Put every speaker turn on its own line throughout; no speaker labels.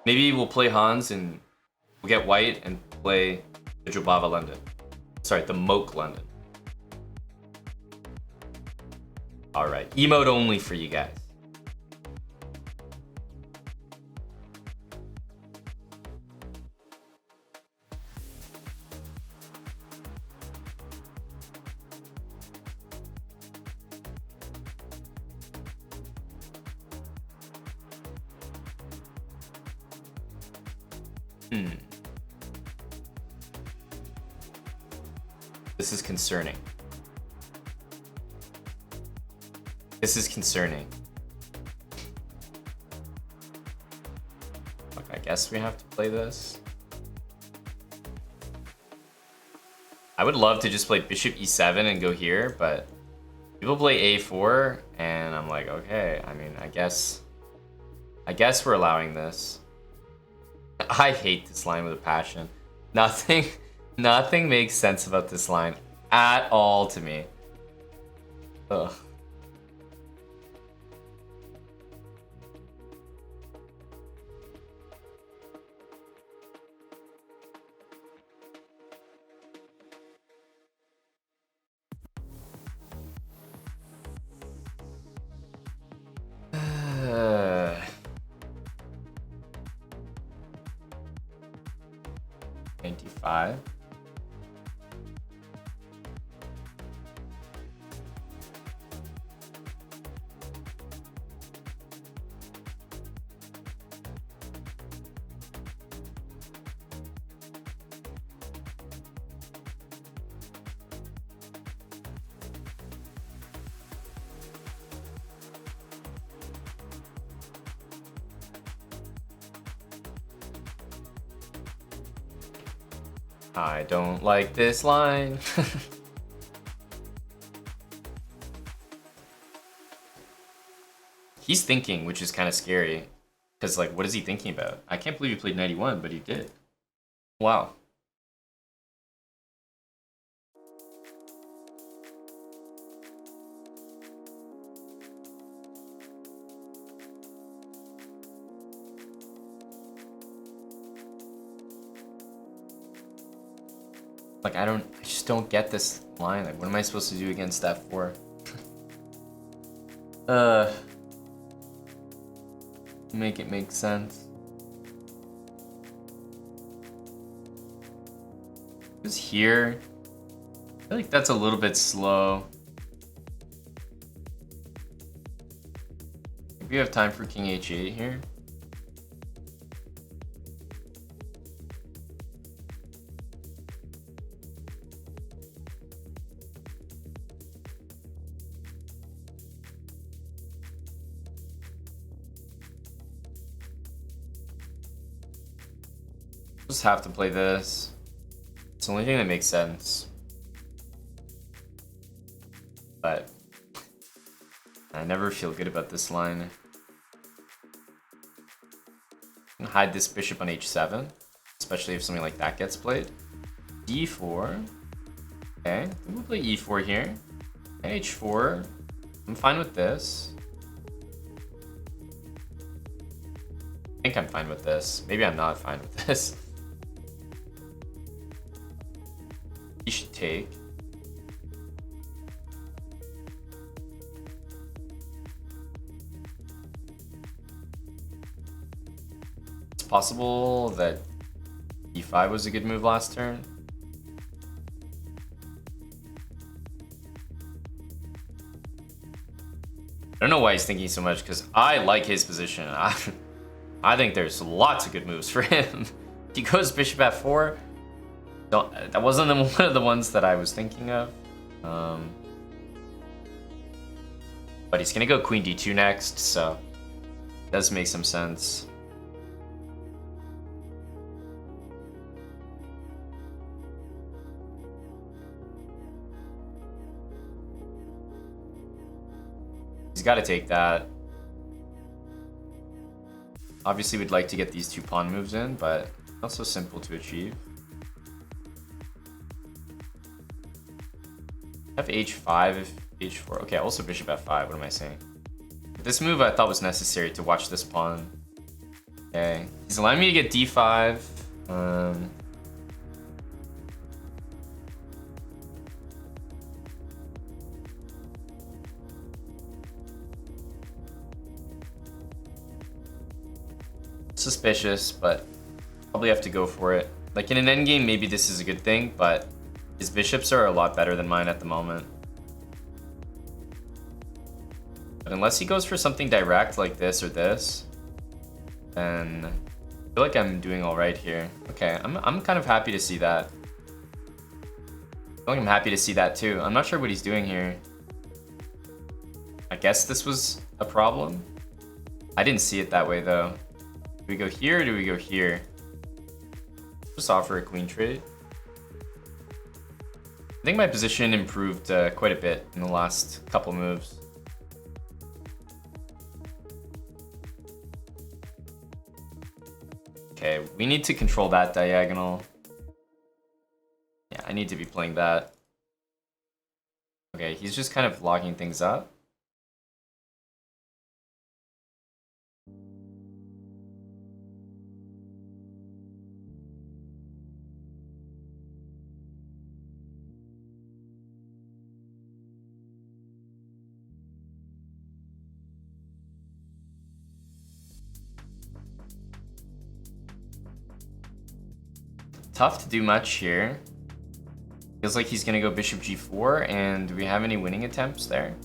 Maybe we'll play Hans and we'll get white and play the Jobava London. Sorry, the Moke London. Alright, emote only for you guys. This is concerning. This is concerning. Look, I guess we have to play this. I would love to just play bishop e7 and go here, but people play a4, and I'm like, okay, I mean, I guess we're allowing this. I hate this line with a passion. Nothing makes sense about this line at all to me. Ugh. $95. I don't like this line. He's thinking, which is kind of scary. Because, like, what is he thinking about? I can't believe he played 91, but he did. Wow. Like, I just don't get this line. Like, what am I supposed to do against f4? Make it make sense. Because here, I feel like that's a little bit slow. Maybe we have time for king h8 here. Just have to play this. It's the only thing that makes sense. But I never feel good about this line. I'm gonna hide this bishop on h7, especially if something like that gets played. d4. Okay, we'll play e4 here. And h4. I'm fine with this. I think I'm fine with this. Maybe I'm not fine with this. He should take. It's possible that e5 was a good move last turn. I don't know why he's thinking so much, because I like his position. I think there's lots of good moves for him. He goes bishop f4. That wasn't one of the ones that I was thinking of. But he's gonna go queen d2 next, so it does make some sense. He's got to take that. Obviously, we'd like to get these two pawn moves in, but not so simple to achieve. F h5 if h4. Okay, also bishop f5. What am I saying? This move I thought was necessary to watch this pawn. Okay, he's allowing me to get d5. Suspicious, but probably have to go for it. Like in an endgame, maybe this is a good thing, but his bishops are a lot better than mine at the moment. But unless he goes for something direct like this or this, then I feel like I'm doing all right here. Okay, I'm kind of happy to see that. I feel like I'm happy to see that too. I'm not sure what he's doing here. I guess this was a problem. I didn't see it that way though. Do we go here or do we go here? Just offer a queen trade. I think my position improved quite a bit in the last couple moves. Okay, we need to control that diagonal. Yeah, I need to be playing that. Okay, he's just kind of locking things up. Tough to do much here. Feels like he's gonna go bishop g4, and do we have any winning attempts there?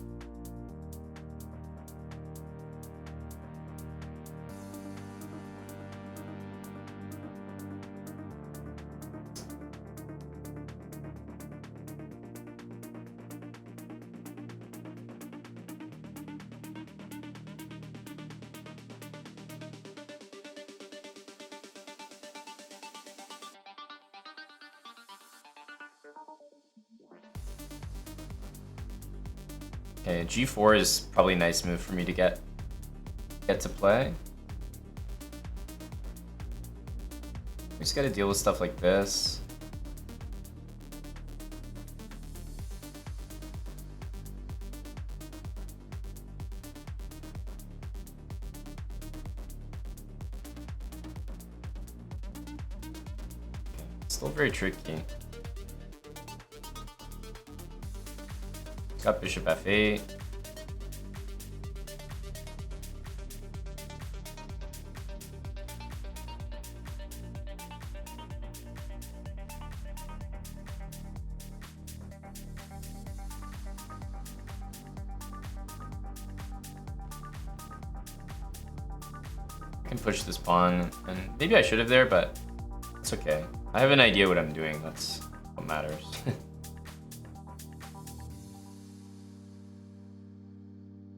Okay, g4 is probably a nice move for me to get to play. We just gotta deal with stuff like this. Still very tricky. Got bishop f8. I can push this pawn, and maybe I should have there, but it's okay. I have an idea what I'm doing. That's what matters.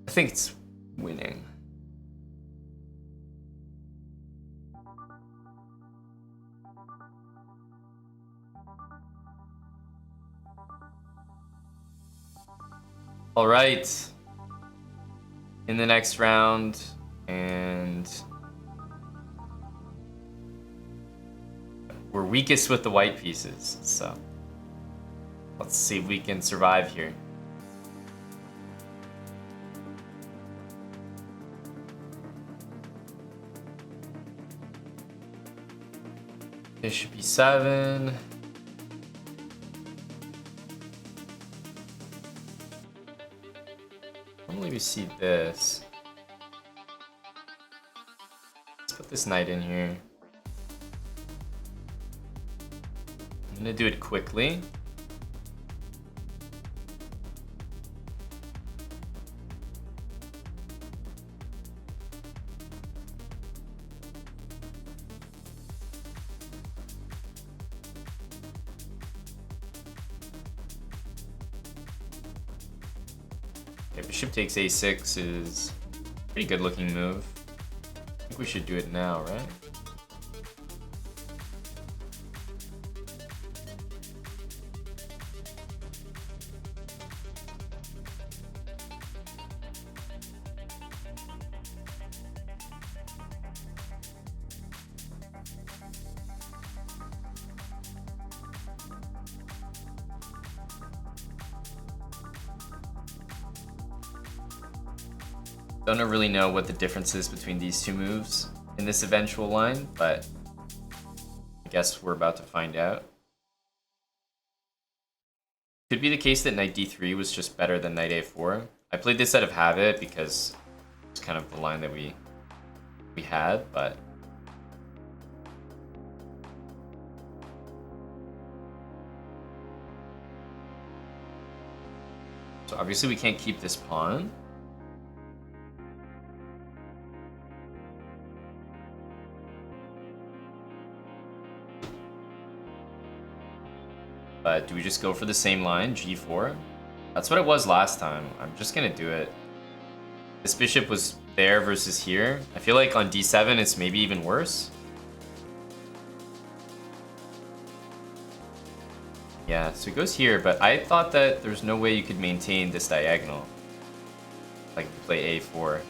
I think it's winning. All right. In the next round, and we're weakest with the white pieces, so let's see if we can survive here. Bishop e7. Normally we see this. Let's put this knight in here. I'm gonna do it quickly. Okay, bishop takes a6 is a pretty good looking move. I think we should do it now, right? Don't really know what the difference is between these two moves. in this eventual line, but I guess we're about to find out. Could be the case that knight d3 was just better than knight a4. I played this out of habit because it's kind of the line that we had, but so obviously we can't keep this pawn. But do we just go for the same line, g4? That's what it was last time. I'm just gonna do it. This bishop was there versus here. I feel like on d7 it's maybe even worse. Yeah, so it goes here, but I thought that there's no way you could maintain this diagonal. Like play a4.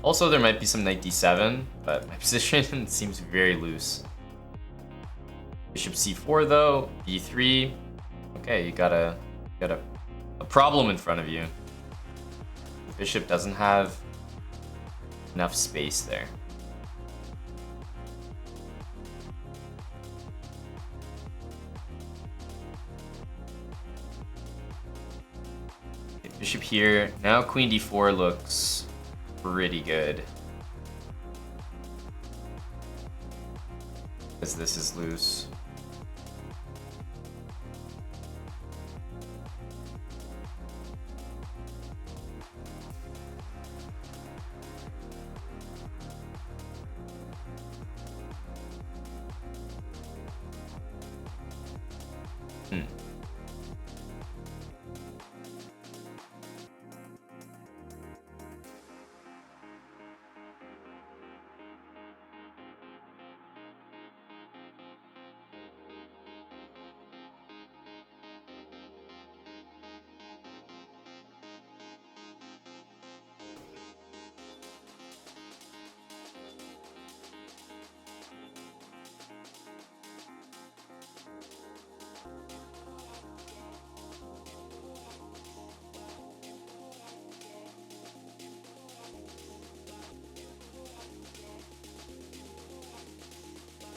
Also, there might be some knight d7, but my position seems very loose. Bishop c4 though, b3. Okay, you got a problem in front of you. The bishop doesn't have enough space there. Okay, bishop here. Now queen d4 looks pretty good. Because this is loose.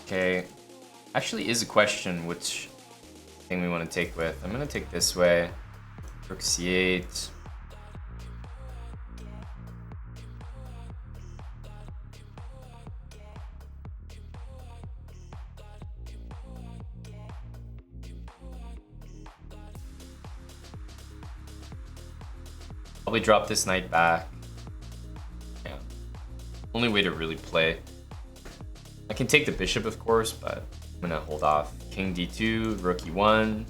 Okay, actually is a question which thing we want to take with. I'm going to take this way. Rook c8. Probably drop this knight back. Yeah, only way to really play. I can take the bishop, of course, but I'm gonna hold off. King d2, rook e1.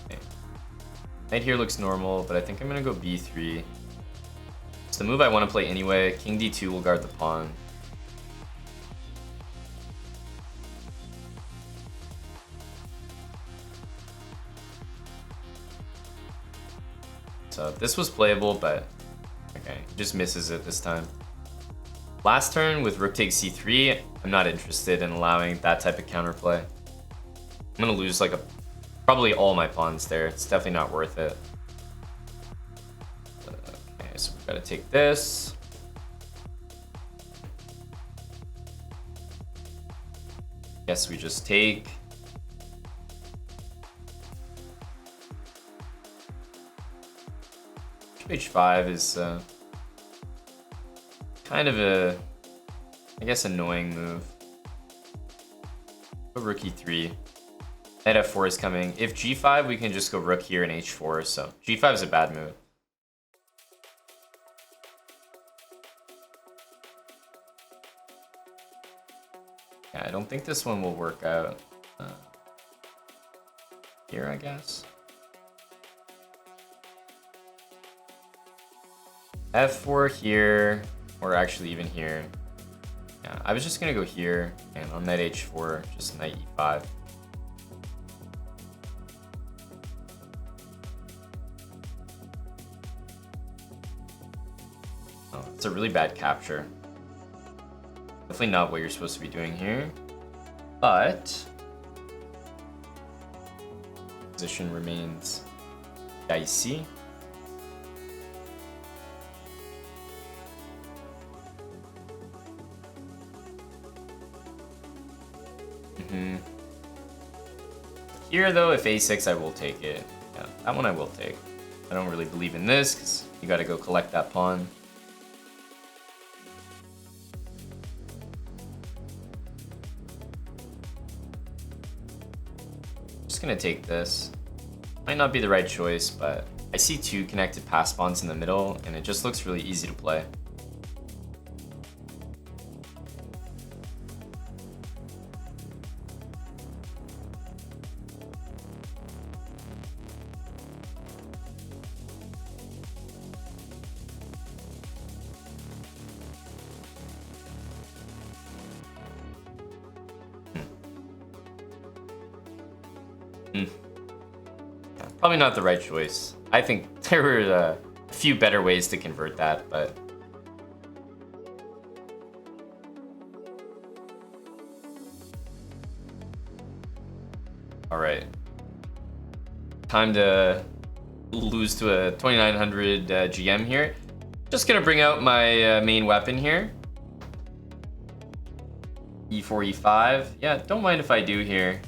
Okay. Knight here looks normal, but I think I'm gonna go b3. It's the move I want to play anyway. King d2 will guard the pawn. So this was playable, but okay, he just misses it this time. Last turn with rook takes c3, I'm not interested in allowing that type of counterplay. I'm gonna lose like probably all my pawns there. It's definitely not worth it. Okay, so we've got to take this. Guess we just take. H5 is kind of a, I guess, annoying move. Go rook e3. Knight f4 is coming. If g5, we can just go rook here and h4, so g5 is a bad move. Yeah, I don't think this one will work out. Here, I guess. f4 here, or actually even here. Yeah, I was just gonna go here, and on knight h4, just knight e5. Oh, it's a really bad capture. Definitely not what you're supposed to be doing here, but this position remains dicey. Here, though, if a6, I will take it. Yeah, that one I will take. I don't really believe in this, because you gotta go collect that pawn. Just gonna take this. Might not be the right choice, but I see two connected pass pawns in the middle, and it just looks really easy to play. Probably not the right choice. I think there were a few better ways to convert that, but... Alright. Time to lose to a 2900 GM here. Just gonna bring out my main weapon here. E4, E5. Yeah, don't mind if I do here.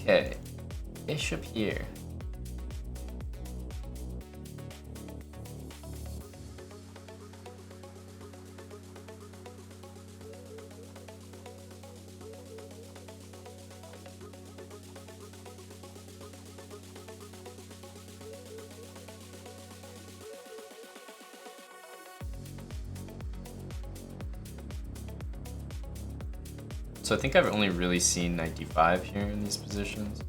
Okay, bishop here. So I think I've only really seen knight d5 here in these positions.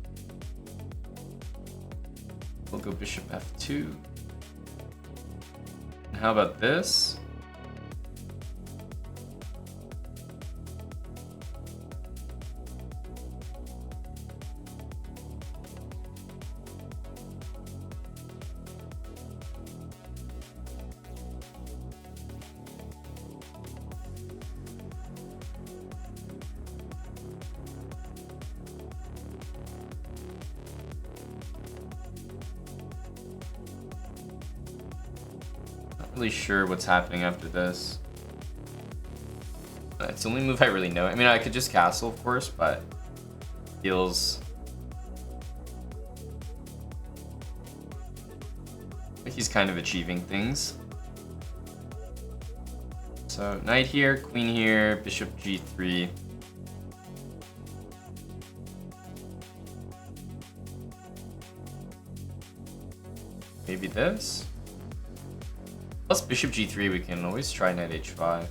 We'll go bishop f2. And how about this? Really sure what's happening after this. It's the only move I really know. I mean, I could just castle, of course, but feels like he's kind of achieving things. So knight here, queen here, bishop g3. Maybe this. Plus bishop g3, we can always try knight h5.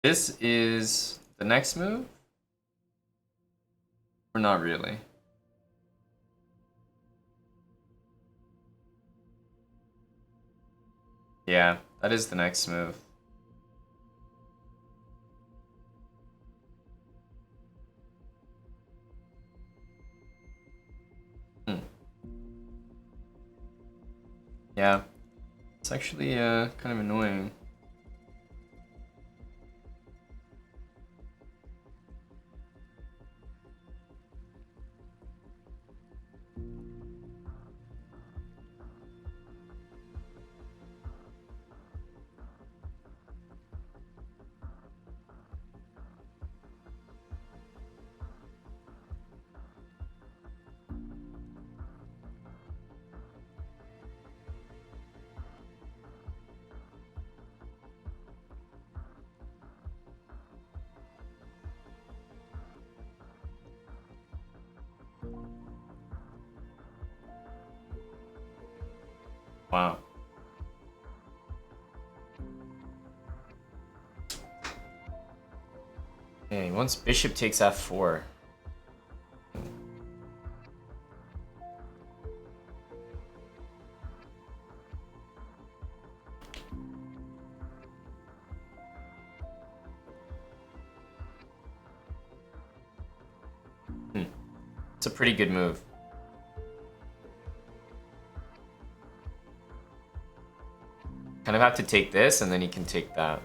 This is the next move? Or not really? Yeah, that is the next move. Yeah, it's actually kind of annoying. Wow. Yeah, he wants bishop takes f4. It's a pretty good move. Kind of have to take this, and then he can take that.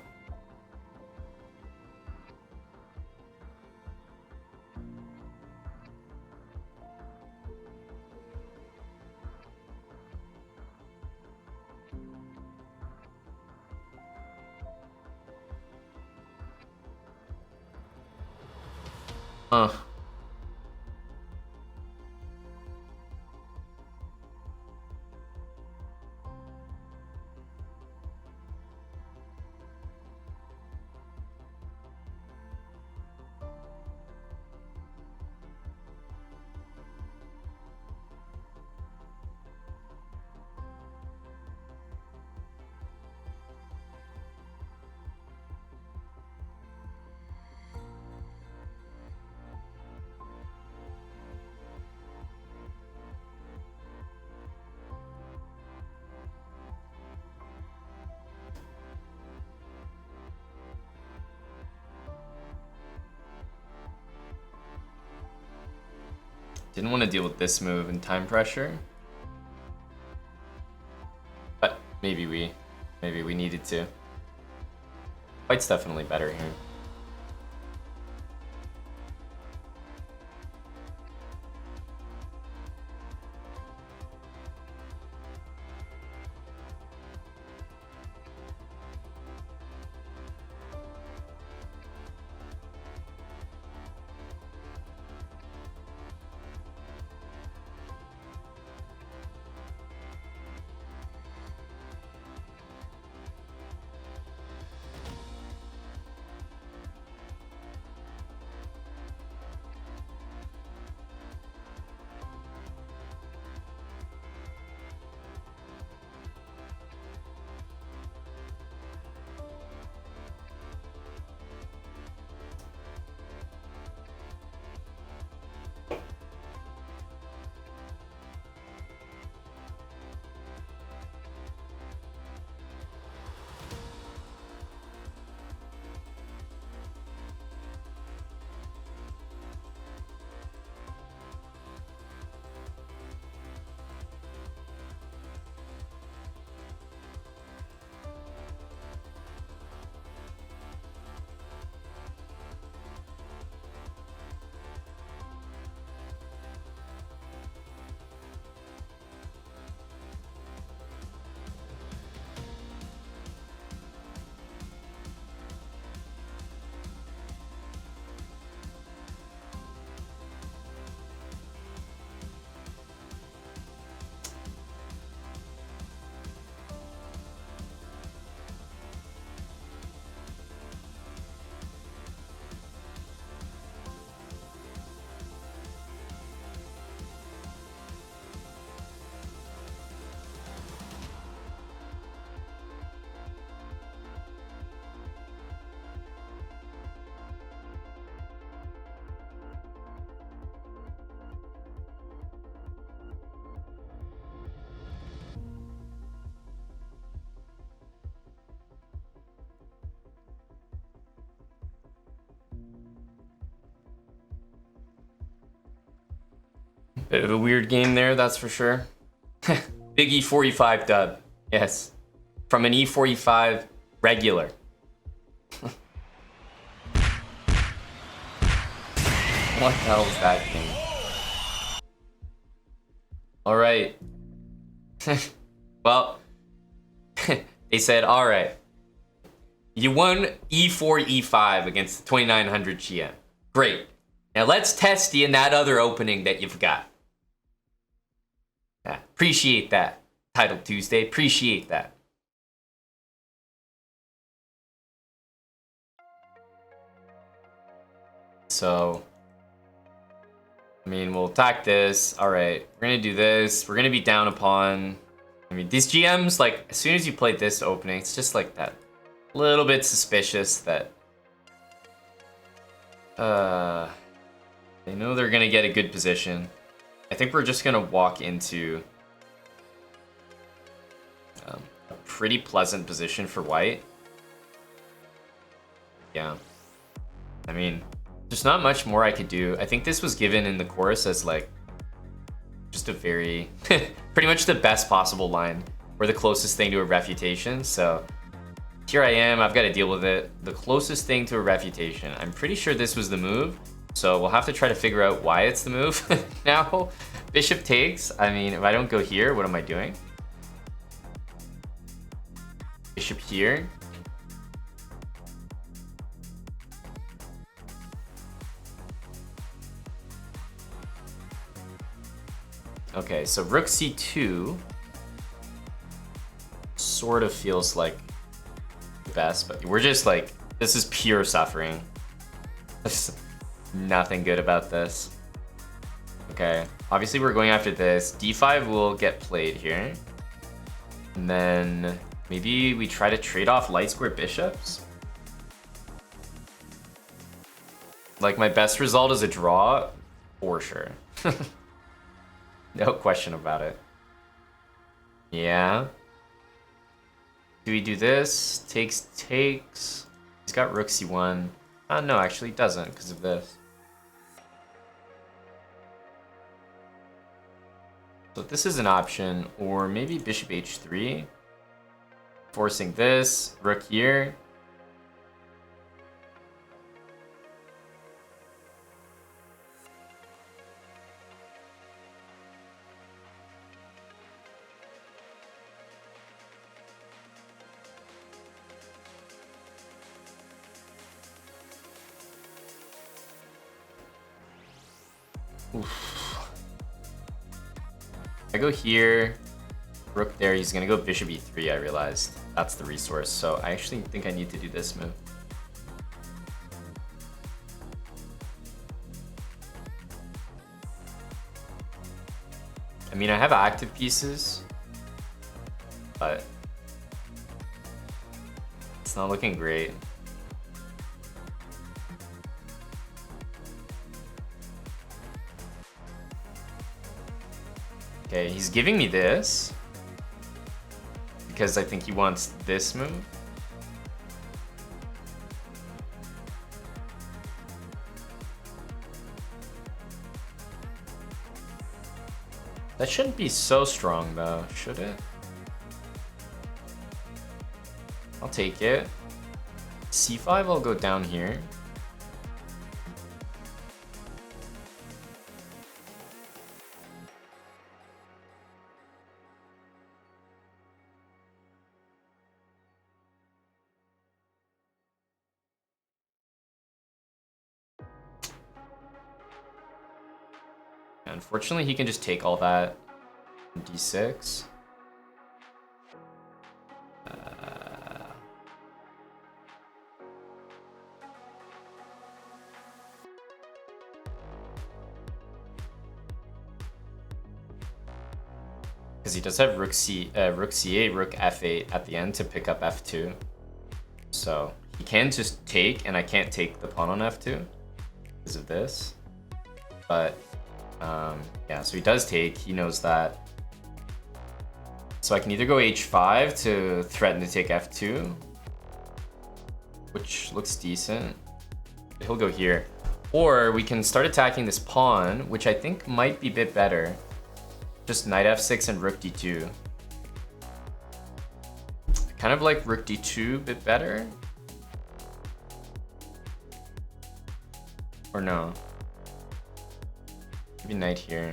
Huh. Didn't want to deal with this move and time pressure. But maybe we needed to. White's definitely better here. Bit of a weird game there, that's for sure. Big E45 dub. Yes. From an E45 regular. What the hell is that thing? Alright. Well, they said, alright. You won E4, E5 against 2900 GM. Great. Now let's test you in that other opening that you've got. Yeah, appreciate that, Title Tuesday. Appreciate that. So, I mean, we'll attack this. All right, we're gonna do this. We're gonna be down upon. I mean, these GMs, like, as soon as you play this opening, it's just like that little bit suspicious that They know they're gonna get a good position. I think we're just gonna walk into a pretty pleasant position for white. Yeah. I mean, there's not much more I could do. I think this was given in the course as like just a very pretty much the best possible line or the closest thing to a refutation. So here I am, I've got to deal with it. The closest thing to a refutation. I'm pretty sure this was the move. So we'll have to try to figure out why it's the move now. Bishop takes. I mean, if I don't go here, what am I doing? Bishop here. Okay, so rook c2 sort of feels like the best, but we're just like, this is pure suffering. There's nothing good about this. Okay, obviously we're going after this. d5 will get played here. And then maybe we try to trade off light square bishops. Like my best result is a draw, for sure. No question about it. Yeah. Do we do this? Takes. He's got rook c1. No, actually he doesn't because of this. So this is an option, or maybe bishop h3. Forcing this, rook here. Oof. I go here, rook there, he's gonna go bishop e3, I realized. That's the resource, so I actually think I need to do this move. I mean, I have active pieces, but it's not looking great. Okay, he's giving me this because I think he wants this move. That shouldn't be so strong though, should it? I'll take it. c5, I'll go down here. Unfortunately, he can just take all that on d6. Because he does have rook c8, rook f8 at the end to pick up f2. So he can just take, and I can't take the pawn on f2 because of this. But yeah, so he does take, he knows that. So I can either go h5 to threaten to take f2, which looks decent. He'll go here. Or we can start attacking this pawn, which I think might be a bit better. Just knight f6 and rook d2. I kind of like rook d2 a bit better. Or no. Maybe knight here.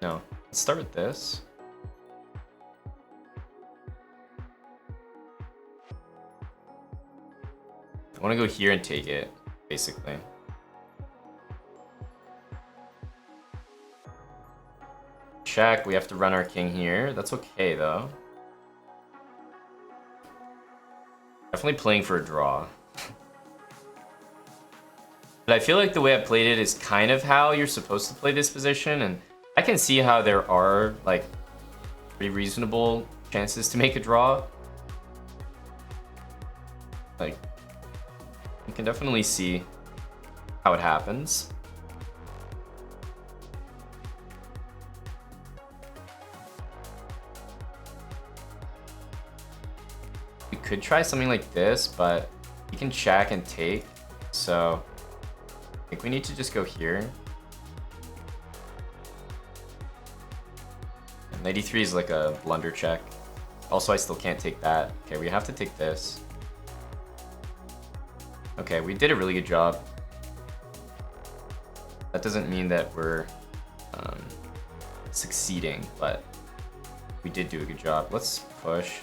No, let's start with this. I want to go here and take it, basically. Check, we have to run our king here. That's okay, though. Definitely playing for a draw. But I feel like the way I played it is kind of how you're supposed to play this position, and I can see how there are, like, pretty reasonable chances to make a draw. Like, can definitely see how it happens. We could try something like this, but he can check and take, so I think we need to just go here. And knight e3 is like a blunder check. Also, I still can't take that. Okay, we have to take this. Okay, we did a really good job. That doesn't mean that we're succeeding, but we did do a good job. Let's push.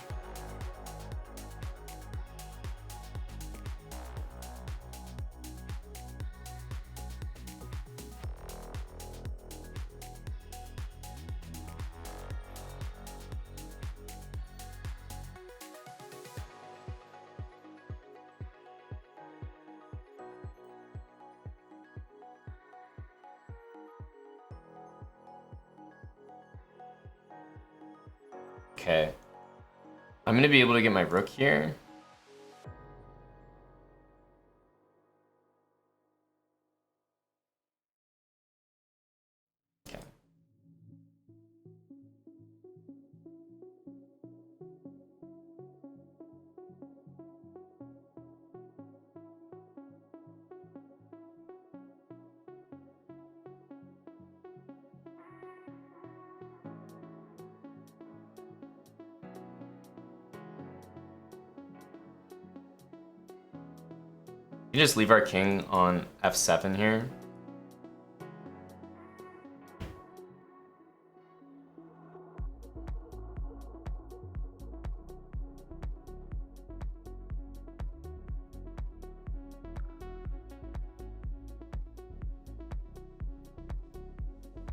Okay. I'm gonna be able to get my rook here. Okay. We can just leave our king on f7 here.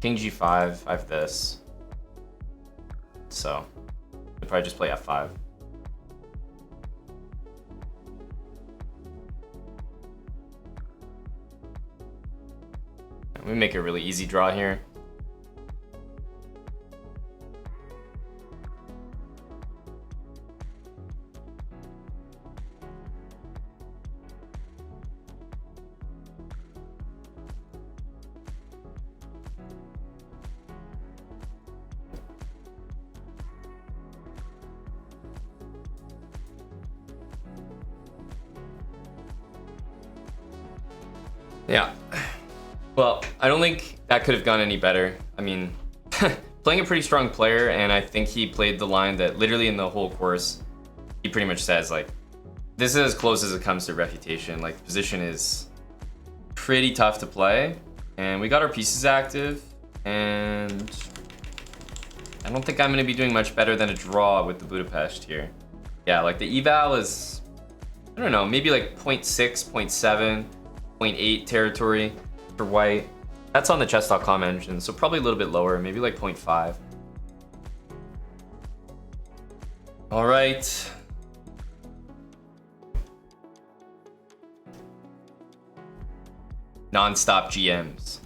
King g5, I have this. So, I'll probably just play f5. We make a really easy draw here. Yeah. Well, I don't think that could have gone any better. I mean, playing a pretty strong player, and I think he played the line that literally in the whole course, he pretty much says, like, this is as close as it comes to refutation. Like, the position is pretty tough to play, and we got our pieces active, and I don't think I'm going to be doing much better than a draw with the Budapest here. Yeah, like, the eval is, I don't know, maybe like 0.6, 0.7, 0.8 territory. For white. That's on the chess.com engine, so probably a little bit lower, maybe like 0.5. All right. Non-stop GMs.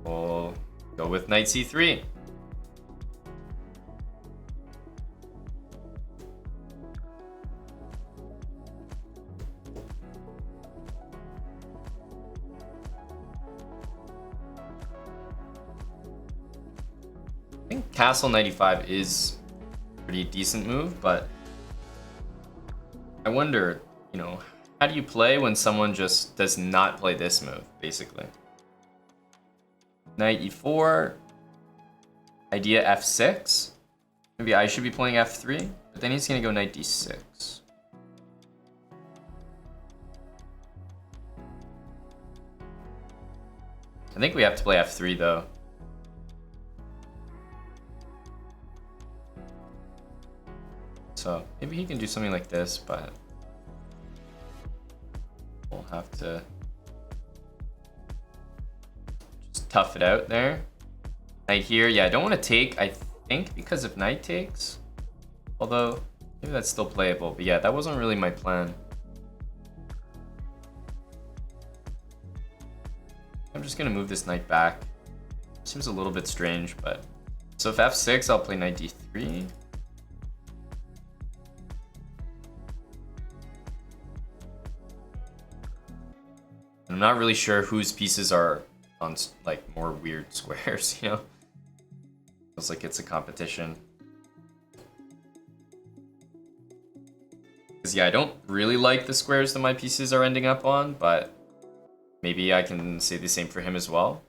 We'll go with knight c3. I think castle 95 is a pretty decent move, but I wonder, you know, how do you play when someone just does not play this move, basically? Knight e4, idea f6. Maybe I should be playing f3, but then he's gonna go knight d6. I think we have to play f3 though. So maybe he can do something like this, but we'll have to just tough it out there. Knight here, yeah, I don't want to take, I think, because if knight takes. Although, maybe that's still playable, but yeah, that wasn't really my plan. I'm just gonna move this knight back. Seems a little bit strange, but... So if f6, I'll play knight d3. I'm not really sure whose pieces are on like more weird squares, you know? Feels like it's a competition. Because yeah, I don't really like the squares that my pieces are ending up on, but maybe I can say the same for him as well.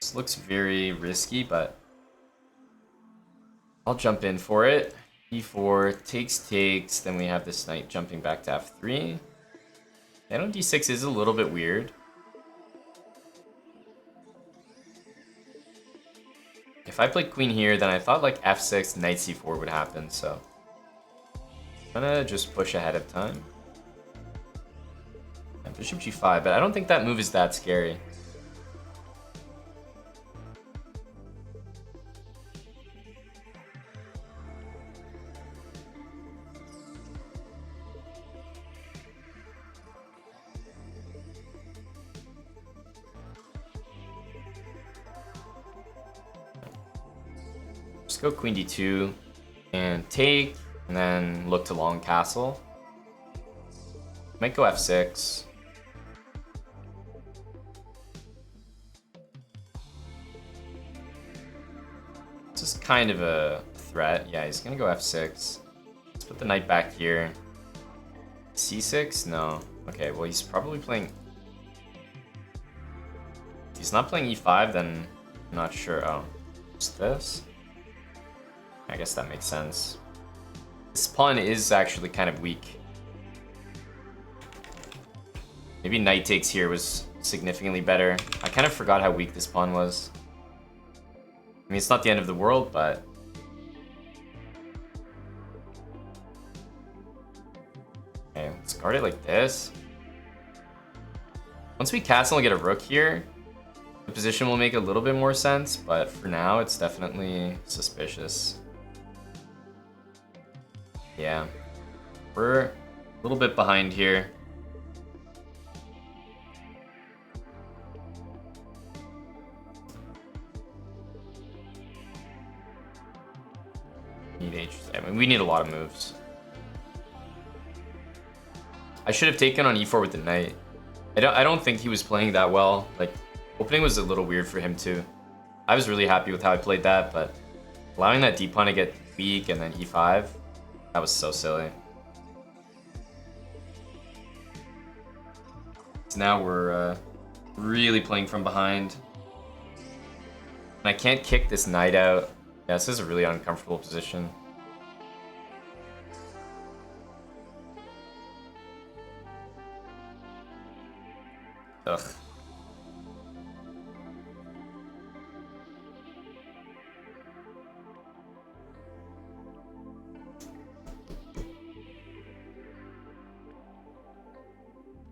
This looks very risky, but I'll jump in for it. E4 takes, then we have this knight jumping back to F3. Knight on D6 is a little bit weird. If I played queen here, then I thought like F6, knight C4 would happen, so I'm gonna just push ahead of time. And bishop G5, but I don't think that move is that scary. Just go queen D2 and take, and then look to long castle. Might go F6. This is kind of a threat. Yeah, he's gonna go F6. Let's put the knight back here. C6? No. Okay, well he's probably playing... If he's not playing E5, then I'm not sure. Oh, what's this? I guess that makes sense. This pawn is actually kind of weak. Maybe knight takes here was significantly better. I kind of forgot how weak this pawn was. I mean, it's not the end of the world, but... Okay, let's guard it like this. Once we castle and get a rook here, the position will make a little bit more sense, but for now, it's definitely suspicious. Yeah, we're a little bit behind here. Need H. I mean, we need a lot of moves. I should have taken on E4 with the knight. I don't think he was playing that well. Like, opening was a little weird for him too. I was really happy with how I played that, but allowing that D pawn to get weak and then E5, that was so silly. So now we're really playing from behind. And I can't kick this knight out. Yeah, this is a really uncomfortable position. Ugh.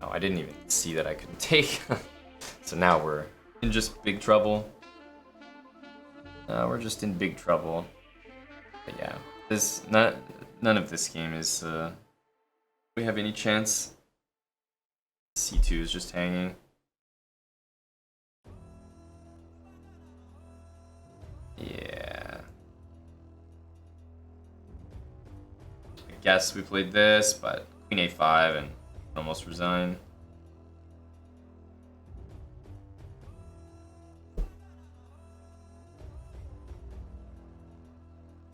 Oh, I didn't even see that I couldn't take. So now we're in just big trouble. We're just in big trouble. But yeah, none of this game is we have any chance. C2 is just hanging. Yeah. I guess we played this, but queen A5 and almost resign.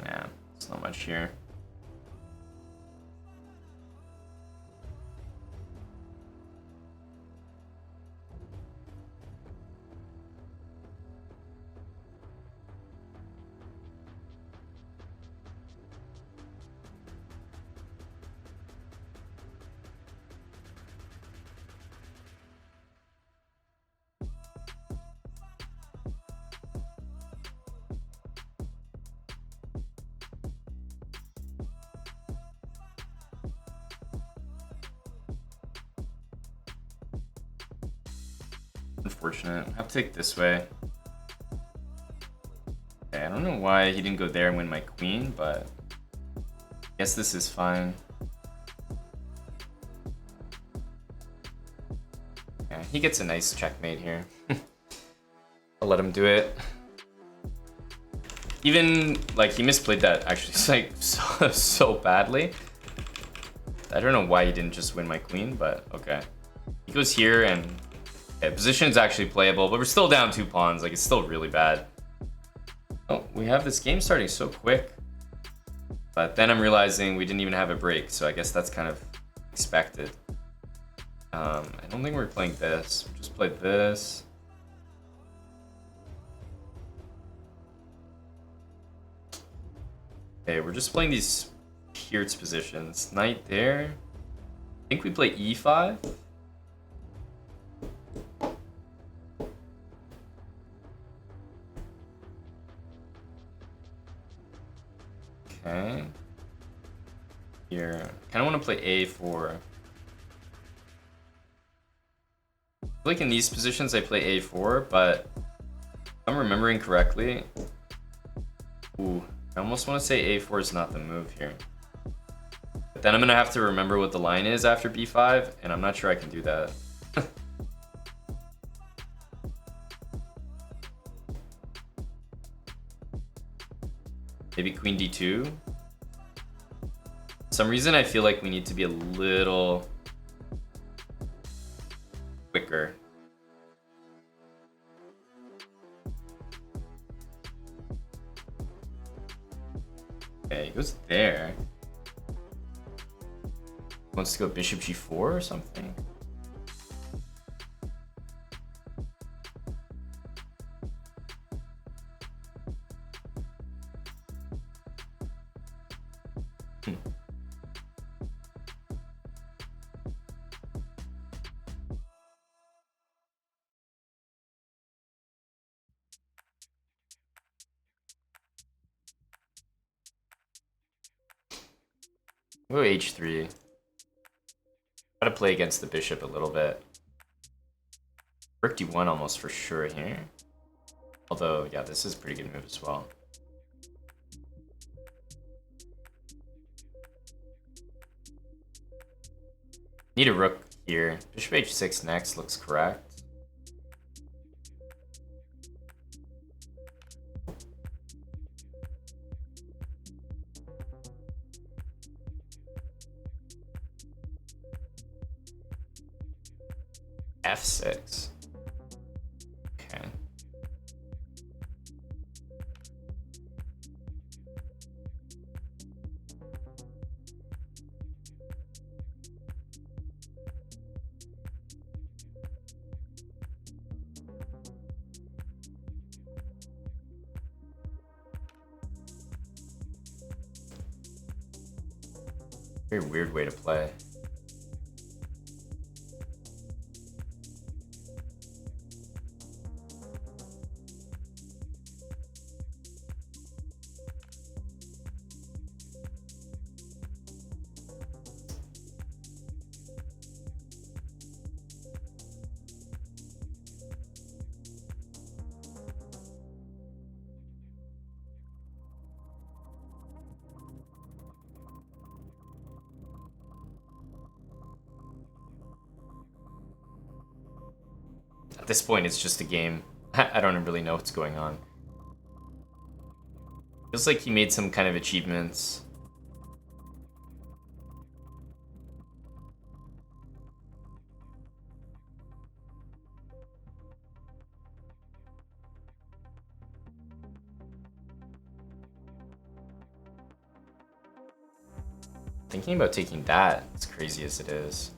Yeah, it's not much here. Unfortunate. I have to take this way. Okay, I don't know why he didn't go there and win my queen, but I guess this is fine. Yeah, he gets a nice checkmate here. I'll let him do it. Even, like, he misplayed that actually like so badly. I don't know why he didn't just win my queen, but okay. He goes here and yeah, position's actually playable, but we're still down 2 pawns. Like, it's still really bad. Oh, we have this game starting so quick. But then I'm realizing we didn't even have a break, so I guess that's kind of expected. I don't think we're playing this. We just played this. Okay, we're just playing these Hertz positions. Knight there. I think we play e5. Okay. Here. I kind of want to play a4. I feel like in these positions I play a4, but if I'm remembering correctly. Ooh, I almost want to say a4 is not the move here. But then I'm going to have to remember what the line is after b5, and I'm not sure I can do that. Maybe queen d2. For some reason I feel like we need to be a little quicker. Okay, he goes there. Wants to go bishop g4 or something. Go h3. Try to play against the bishop a little bit. Rook d1 almost for sure here. Although, yeah, this is a pretty good move as well. Need a rook here. Bishop h6 next looks correct. f6. Okay. Very weird way to play. At this point, it's just a game. I don't really know what's going on. Feels like he made some kind of achievements. Thinking about taking that, as crazy as it is.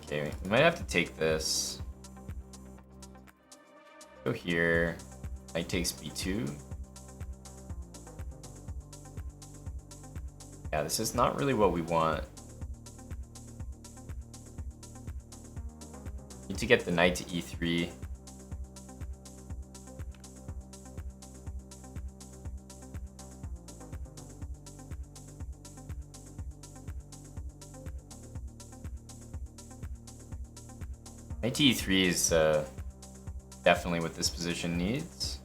Okay, we might have to take this. Go here. Knight takes b2. Yeah, this is not really what we want. Need to get the knight to e3. Knight to e3 is definitely what this position needs.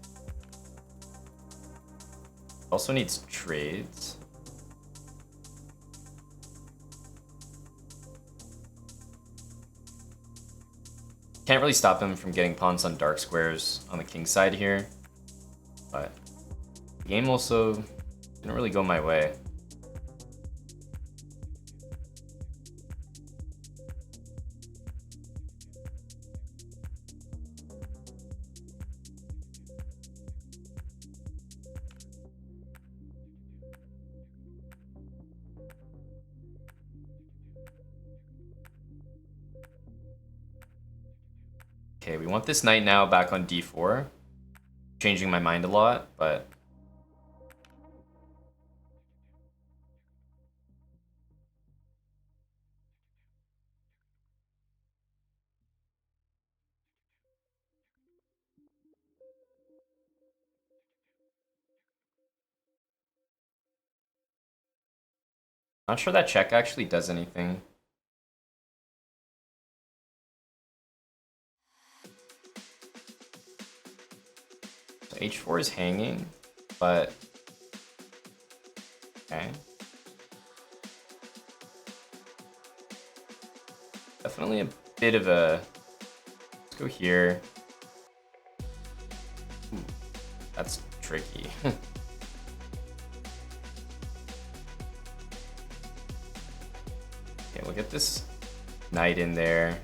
Also needs trades. Can't really stop him from getting pawns on dark squares on the king side here. But the game also didn't really go my way. Okay, we want this knight now back on d4. Changing my mind a lot, but... Not sure that check actually does anything. So h4 is hanging, but... Okay. Definitely a bit of a... Let's go here. Ooh, that's tricky. Okay, we'll get this knight in there.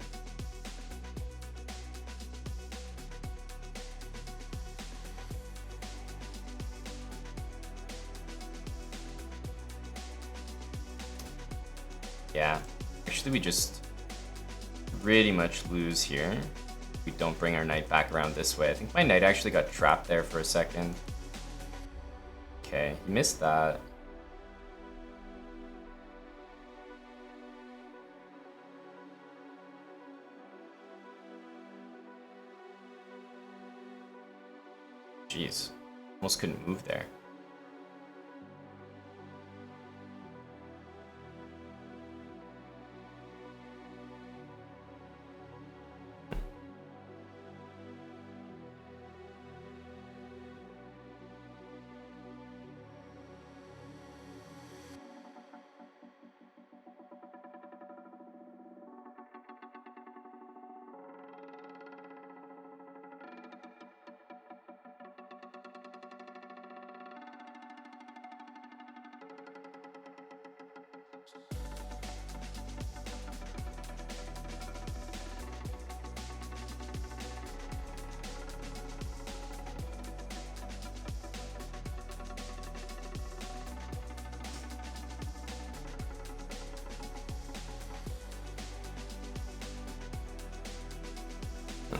Yeah, actually we just pretty much lose here. We don't bring our knight back around this way. I think my knight actually got trapped there for a second. Okay, he missed that. Jeez, almost couldn't move there.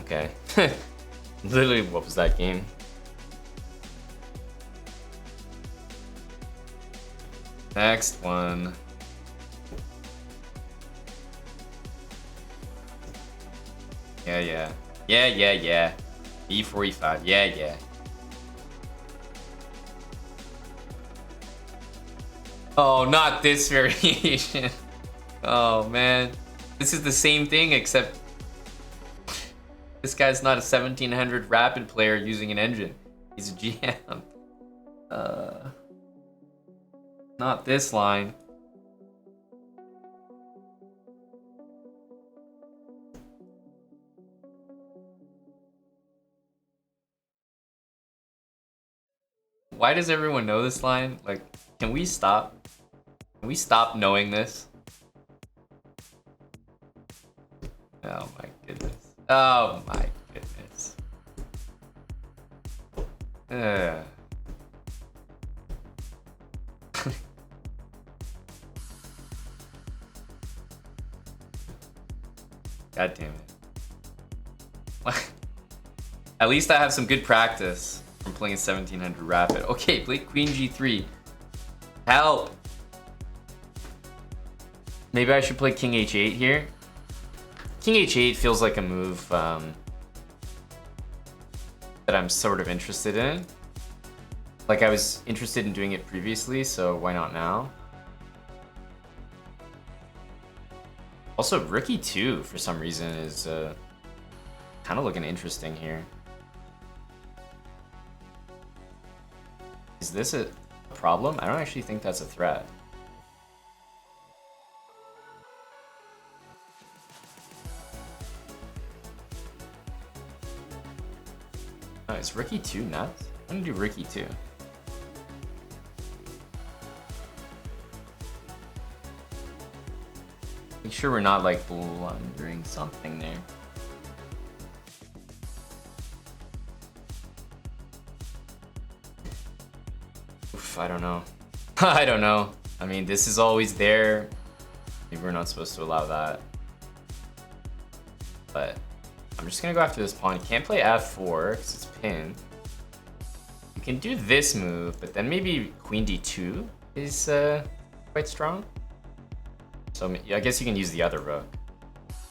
Okay. Literally, what was that game? Next one. Yeah. E4, E5. Yeah. Oh, not this variation. Oh, man. This is the same thing, except this guy's not a 1700 rapid player using an engine. He's a GM. Not this line. Why does everyone know this line? Like, can we stop? Can we stop knowing this? Oh my goodness. Oh my goodness. God damn it. At least I have some good practice from playing 1700 rapid. Okay, play queen g3. Help! Maybe I should play king h8 here. King h8 feels like a move that I'm sort of interested in. Like, I was interested in doing it previously, so why not now? Also, rook e2 for some reason is Kind of looking interesting here. Is this a problem? I don't actually think that's a threat. Oh, is Rook E2 nuts? I'm gonna do Rook E2. Make sure we're not like blundering something there. Oof, I don't know. I don't know. I mean, this is always there. Maybe we're not supposed to allow that. But I'm just gonna go after this pawn. You can't play F4 because it's pinned. You can do this move, but then maybe Queen D2 is quite strong. So I guess you can use the other rook.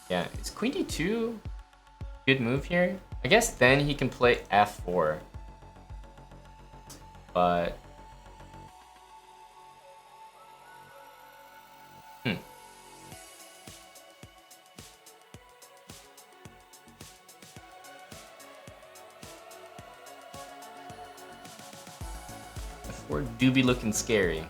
Yeah, is Queen D2 a good move here? I guess then he can play F4. But F4 do be looking scary.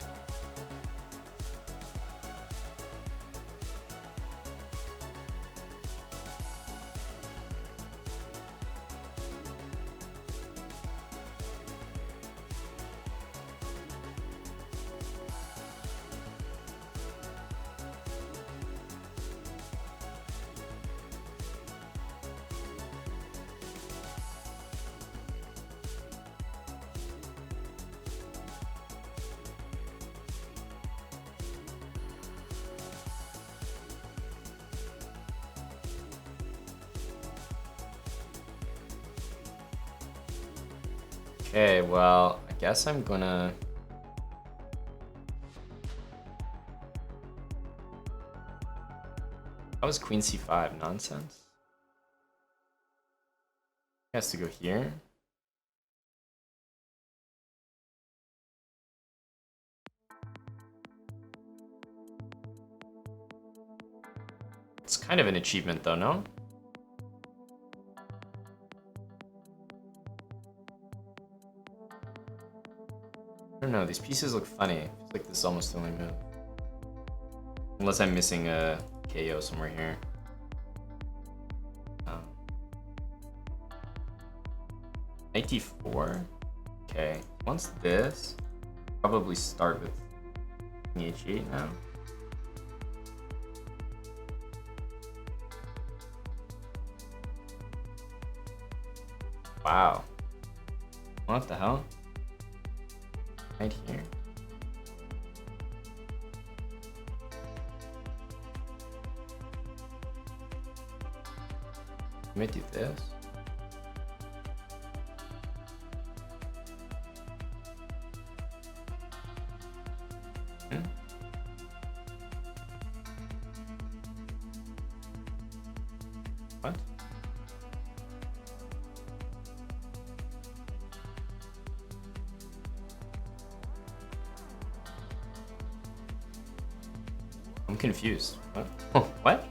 Okay, well, I guess I'm gonna... That was Queen C5, nonsense. He has to go here. It's kind of an achievement though, no? I don't know, these pieces look funny. It feels like this is almost the only move. Unless I'm missing a KO somewhere here. Knight D4. Okay, once this, probably start with H8 now. Wow. What the hell? Right here. Let me do this. What? I'm confused. What? Oh, what?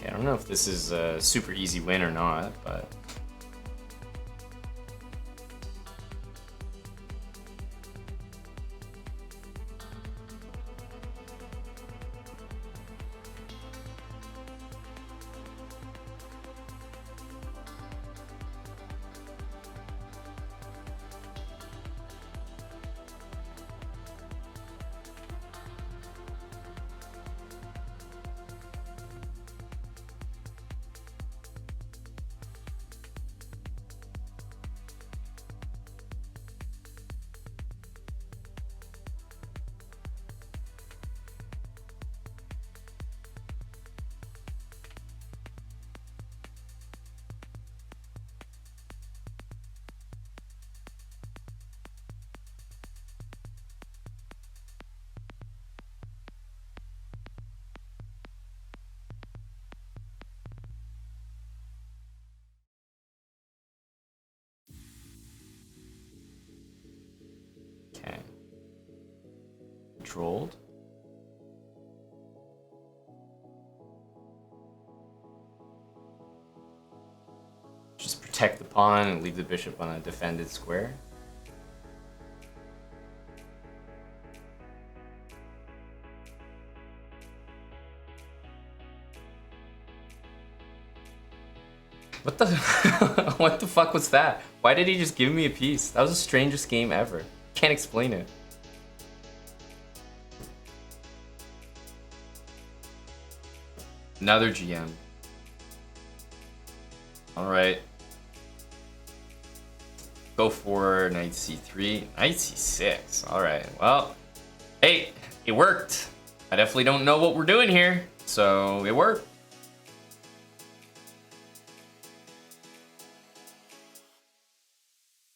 I don't know if this is a super easy win or not, but... controlled. Just protect the pawn and leave the bishop on a defended square. What the what the fuck was that? Why did he just give me a piece? That was the strangest game ever. Can't explain it. Another GM. Alright. Go for knight c3. Knight c6. Alright, well. Hey, it worked. I definitely don't know what we're doing here, so it worked.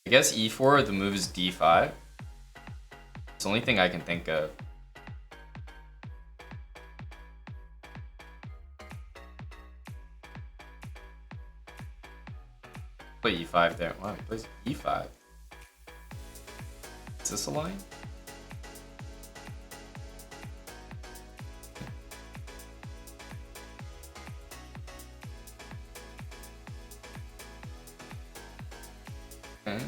I guess e4, the move is d5. It's the only thing I can think of. Play e5 there. Wow, he plays e5. Is this a line? Okay.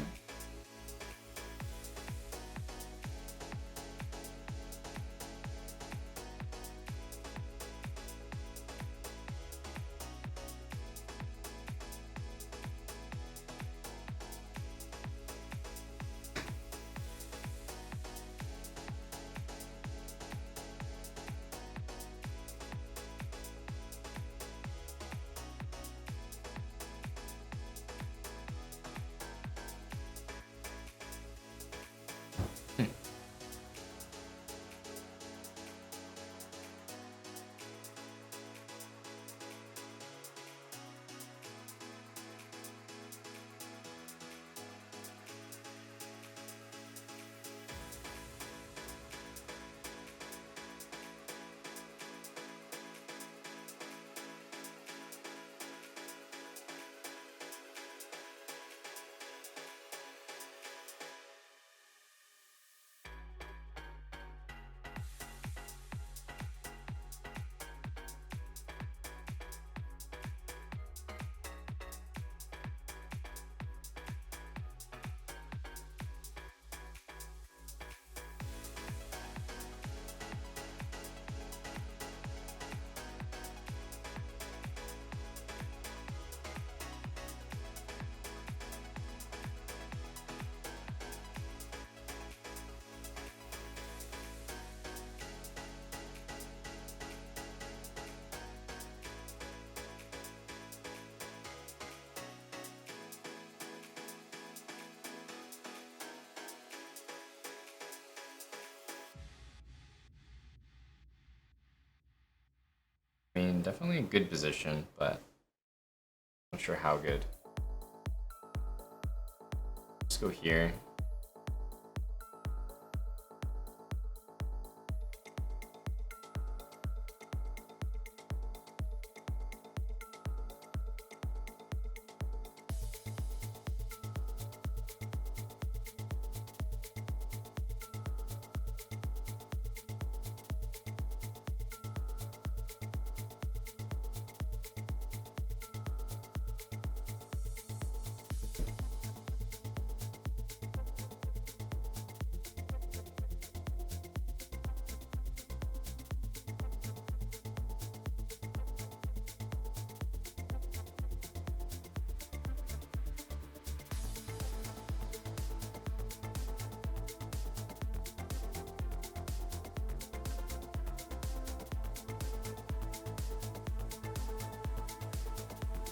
I mean, definitely a good position, but not sure how good. Let's go here.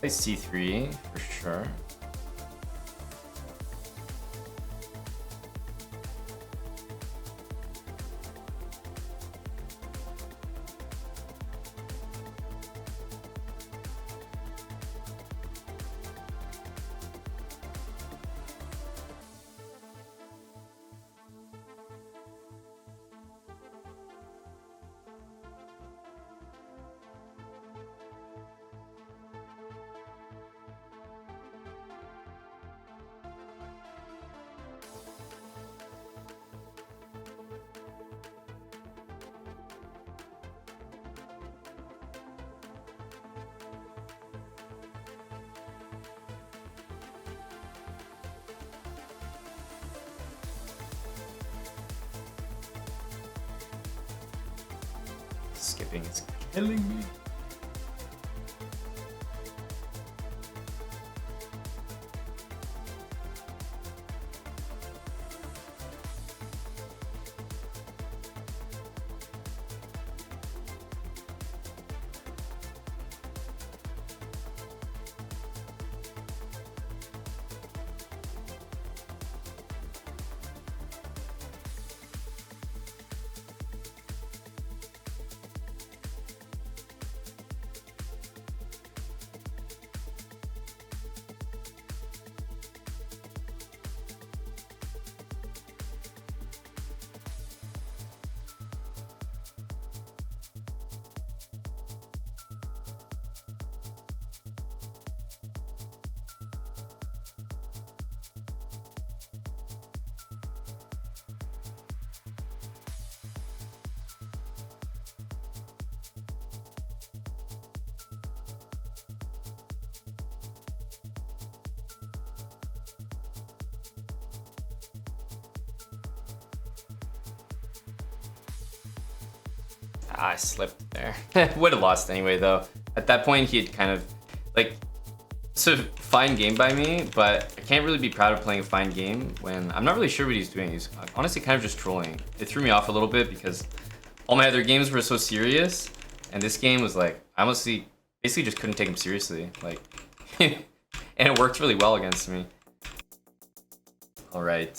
Play c3 for sure. skipping is killing me. I slipped there. Would have lost anyway, though. At that point, he had kind of, like, it's a fine game by me, but I can't really be proud of playing a fine game when I'm not really sure what he's doing. He's honestly kind of just trolling. It threw me off a little bit because all my other games were so serious, and this game was like, I honestly basically just couldn't take him seriously. Like, and it worked really well against me. All right.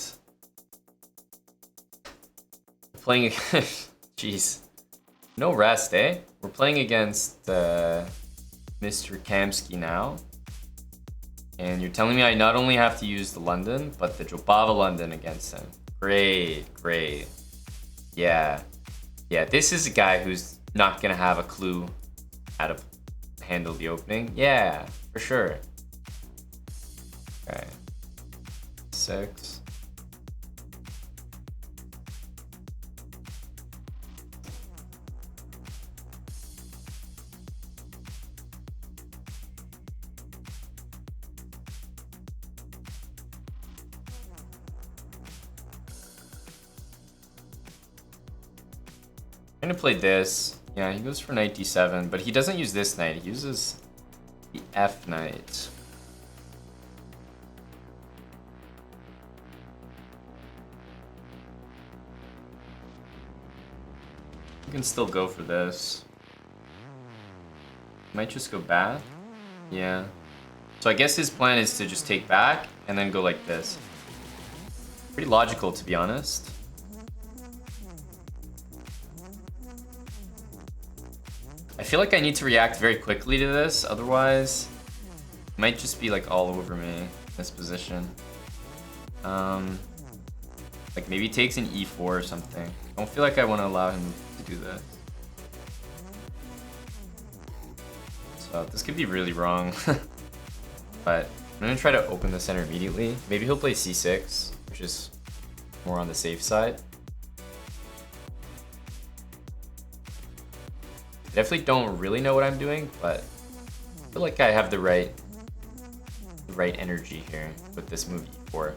Playing, jeez. No rest, eh? We're playing against Mr. Kamsky now. And you're telling me I not only have to use the London, but the Jobava London against him. Great, great. Yeah. Yeah, this is a guy who's not gonna have a clue how to handle the opening. Yeah, for sure. Okay. 6. I'm gonna play this. Yeah, he goes for knight d7, but he doesn't use this knight. He uses the F knight. You can still go for this. Might just go back. Yeah. So I guess his plan is to just take back and then go like this. Pretty logical, to be honest. I feel like I need to react very quickly to this, otherwise it might just be like all over me in this position. Like maybe he takes an e4 or something. I don't feel like I want to allow him to do this. So this could be really wrong. But I'm gonna try to open the center immediately. Maybe he'll play c6, which is more on the safe side. I definitely don't really know what I'm doing, but I feel like I have the right energy here with this move e4.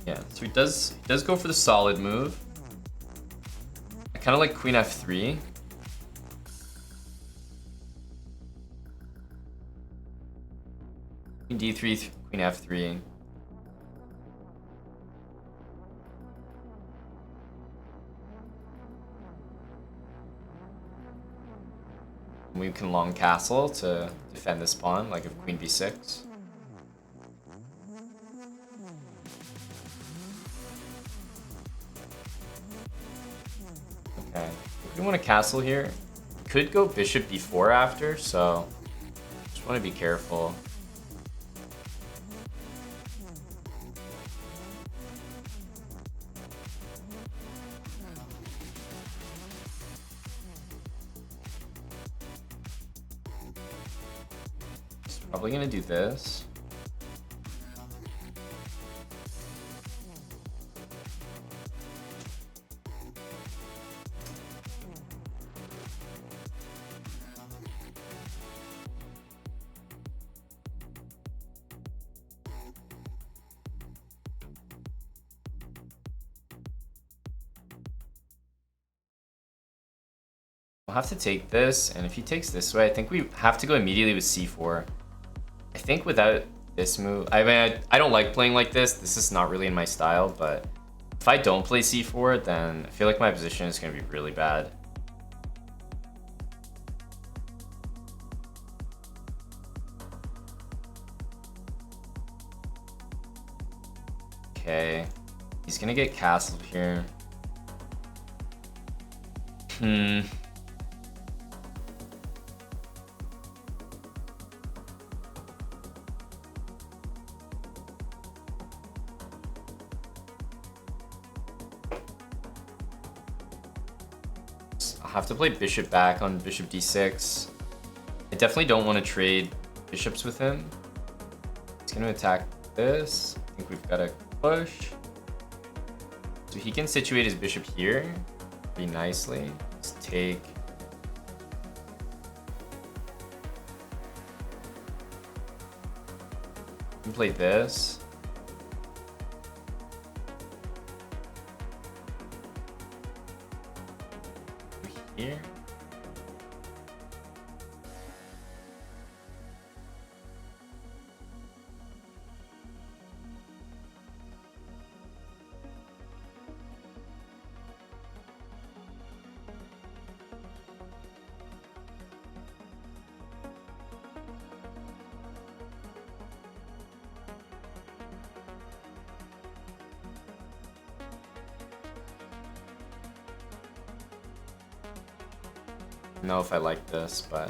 Yeah, so he does go for the solid move. I kind of like queen f3. Queen d3, queen f3. We can long castle to defend this pawn, like if queen b6. Okay, if we want to castle here, could go bishop b4 after, so just want to be careful. Probably gonna do this. We'll have to take this, and if he takes this way, I think we have to go immediately with c4. I think without this move, I mean, I don't like playing like this. This is not really in my style, but if I don't play c4, then I feel like my position is going to be really bad. Okay, he's going to get castled here. I'll have to play bishop back on bishop d6. I definitely don't want to trade bishops with him. He's going to attack this. I think we've got to push. So he can situate his bishop here pretty nicely. Let's take. We can play this. Here. I don't know if I like this, but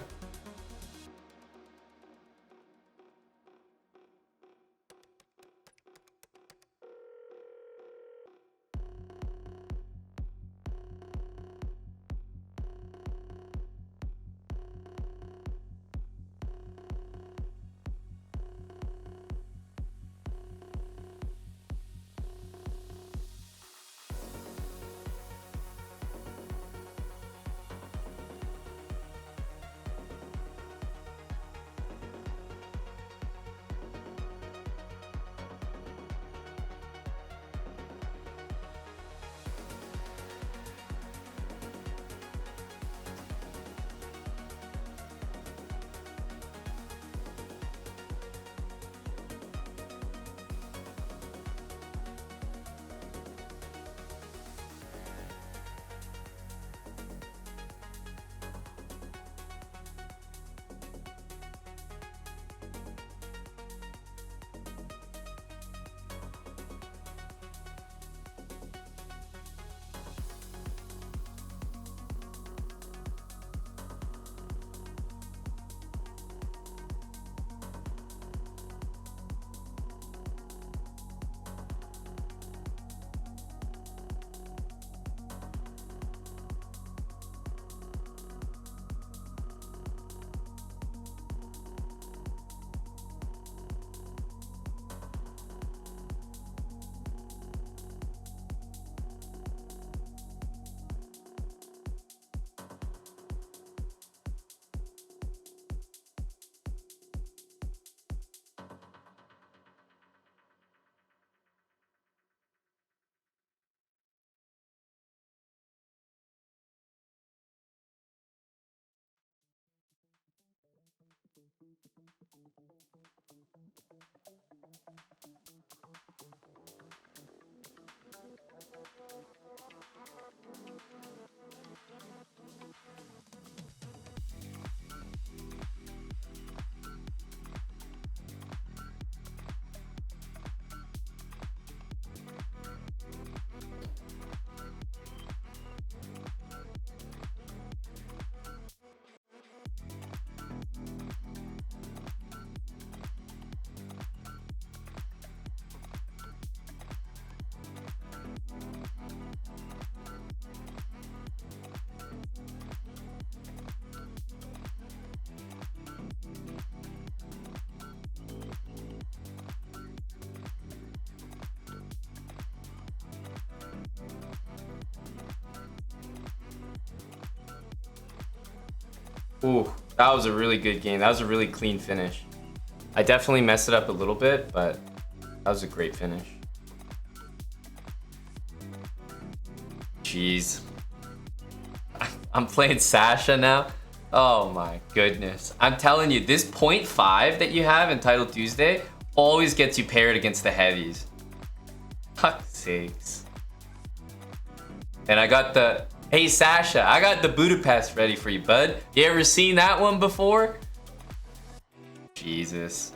ooh, that was a really good game. That was a really clean finish. I definitely messed it up a little bit, but that was a great finish. Jeez. I'm playing Sasha now. Oh my goodness. I'm telling you, this 0.5 that you have in Title Tuesday always gets you paired against the heavies. Fuck's sakes. And I got the... Hey Sasha, I got the Budapest ready for you, bud. You ever seen that one before? Jesus.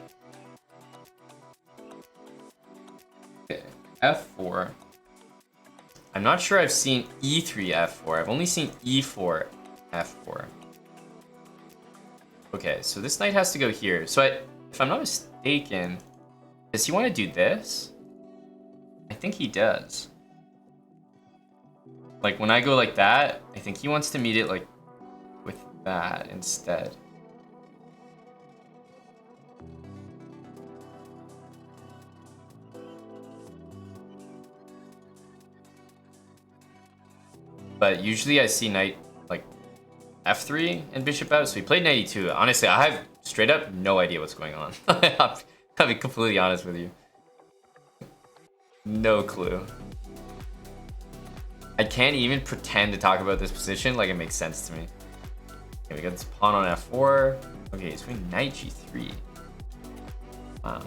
F4. I'm not sure I've seen E3 F4. I've only seen E4 F4. Okay, so this knight has to go here. So if I'm not mistaken, does he want to do this? I think he does. Like when I go like that, I think he wants to meet it like with that instead. But usually I see knight like F3 and bishop out, so he played knight E2. Honestly, I have straight up no idea what's going on. I'll be completely honest with you. No clue. I can't even pretend to talk about this position like it makes sense to me. Okay, we got this pawn on F4. Okay, he's playing knight G3. Wow.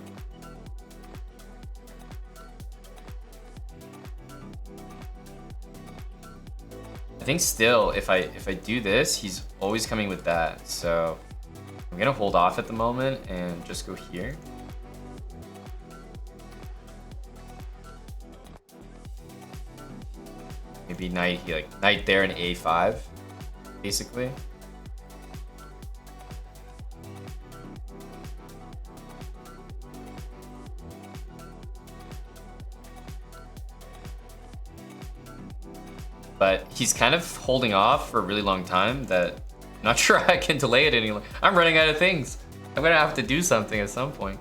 I think still, if I do this, he's always coming with that. So I'm gonna hold off at the moment and just go here. Maybe knight there in A5, basically. But he's kind of holding off for a really long time that I'm not sure I can delay it any longer. I'm running out of things. I'm gonna have to do something at some point.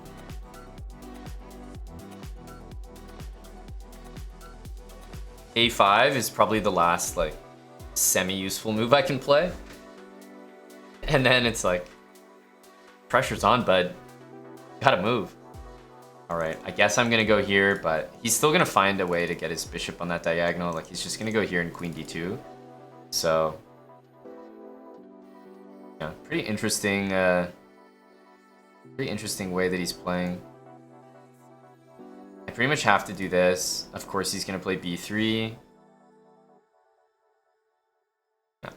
A5 is probably the last like semi-useful move I can play. And then it's like, pressure's on, bud. Gotta move. All right, I guess I'm gonna go here, but he's still gonna find a way to get his bishop on that diagonal. Like he's just gonna go here and queen d2. So, yeah, pretty interesting way that he's playing. I pretty much have to do this. Of course, he's gonna play b3.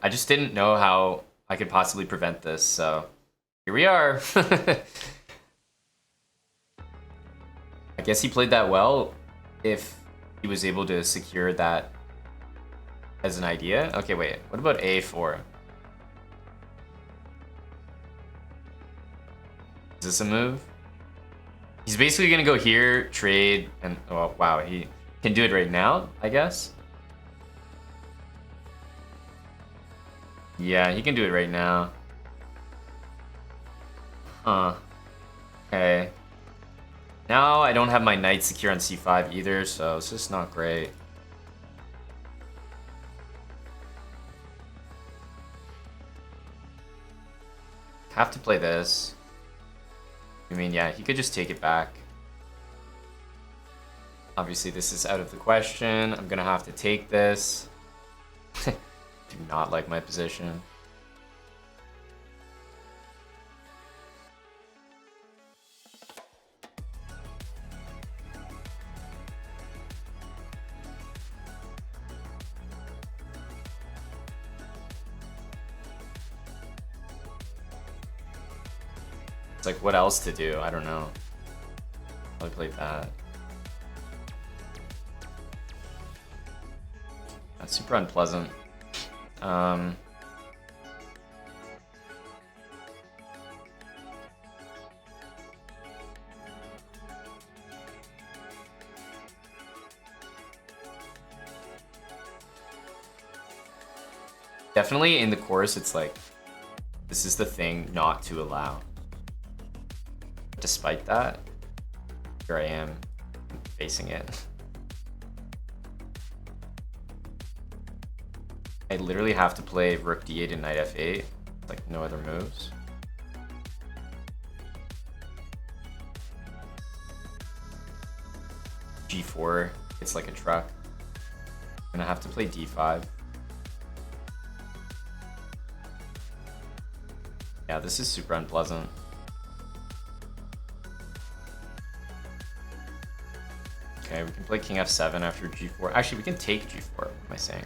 I just didn't know how I could possibly prevent this, so here we are. I guess he played that well if he was able to secure that as an idea. Okay, wait, what about A4? Is this a move? He's basically gonna go here, trade, and oh wow, he can do it right now, I guess. Yeah, he can do it right now. Huh. Okay. Now I don't have my knight secure on c5 either, so it's just not great. Have to play this. I mean, yeah, he could just take it back. Obviously, this is out of the question. I'm gonna have to take this. Do not like my position. It's like, what else to do? I don't know. Probably play that. That's super unpleasant. Definitely in the course, it's like, this is the thing not to allow. Despite that, here I am facing it. I literally have to play rook d8 and knight f8, like no other moves. G4, it's like a truck. I'm gonna have to play d5. Yeah, this is super unpleasant. Okay, we can play king f7 after g4. Actually, we can take g4, what am I saying?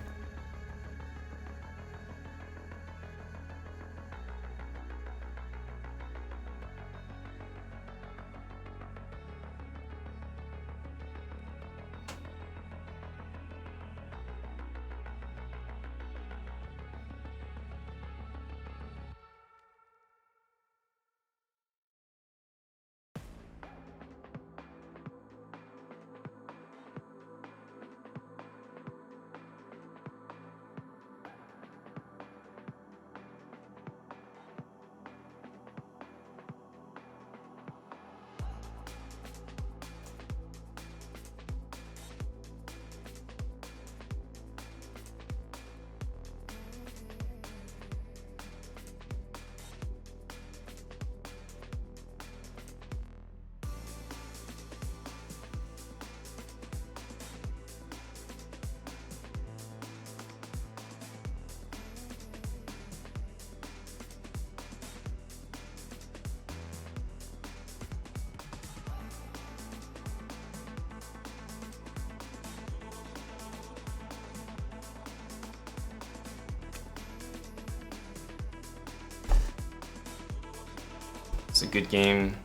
It's a good game.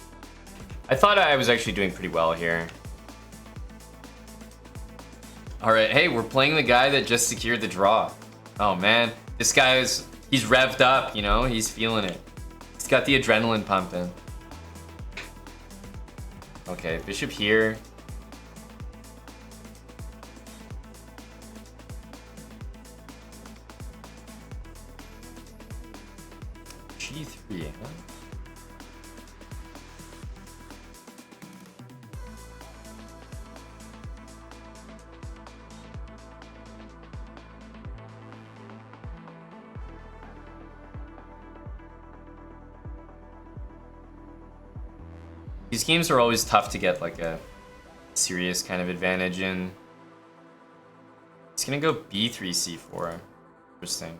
I thought I was actually doing pretty well here. All right, hey, we're playing the guy that just secured the draw. Oh man, this guy he's revved up, you know? He's feeling it. He's got the adrenaline pumping. Okay, bishop here. G3, huh? These games are always tough to get like a serious kind of advantage in. It's gonna go b3, c4. Interesting.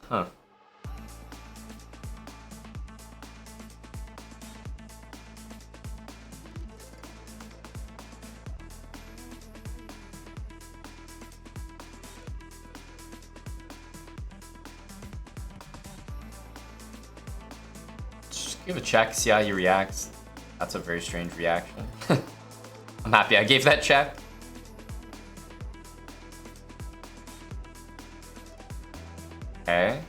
Huh. Give a check, see how he reacts. That's a very strange reaction. I'm happy I gave that check. Okay.